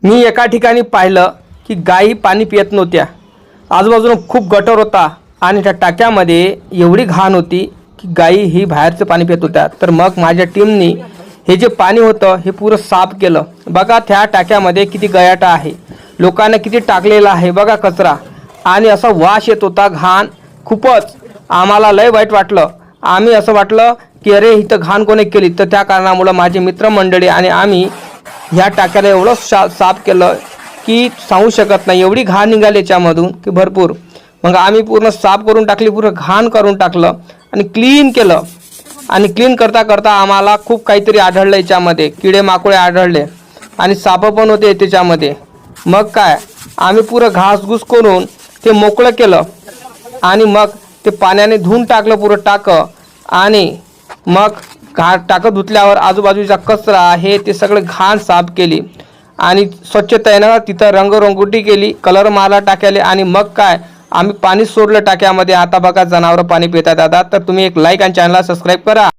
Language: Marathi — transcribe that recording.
मी एका ठिकाणी पाहिलं की गायी पाणी पित नव्हत्या। आजूबाजूला खूप गटर होता आणि त्या टाक्यामध्ये एवढी घाण होती की गायी ही बाहेरचं पाणी पित होत्या। तर मग माझ्या टीमनी हे जे पाणी होतं हे पुरं साफ केलं। बघा त्या टाक्यामध्ये किती गयाटा आहे, लोकांना किती टाकलेला आहे बघा कचरा, आणि असा वास येत होता घाण। खूपच आम्हाला लय वाईट वाटलं। आम्ही असं वाटलं की अरे इथं घाण कोणी केली। तर त्या कारणामुळे माझे मित्रमंडळी आणि आम्ही ह्या टाक्याला एवढं साफ केलं की सांगू शकत नाही। एवढी घाण निघाली याच्यामधून की भरपूर। मग आम्ही पूर्ण साफ करून टाकली, पूर्ण घाण करून टाकलं आणि क्लीन केलं। आणि क्लीन करता करता आम्हाला खूप काहीतरी आढळलं याच्यामध्ये, किडे माकोळे आढळले आणि साप पण होते त्याच्यामध्ये। मग काय आम्ही पुरं घासघूस करून ते मोकळं केलं आणि मग ते पाण्याने धुवून टाकलं पुरं टाकं। आणि मग टाकं धुतल्यावर आजूबाजूचा कचरा आहे ते सगळं घाण साफ केली आणि स्वच्छतेनं तिथं रंगरंगोटी केली, कलर मारला टाक्याले। आणि मग काय आम्ही पाणी सोडलं टाक्यामध्ये। आता बघा जनावरं पाणी पितात। आता तर तुम्ही एक लाईक आणि चॅनलला सबस्क्राईब करा।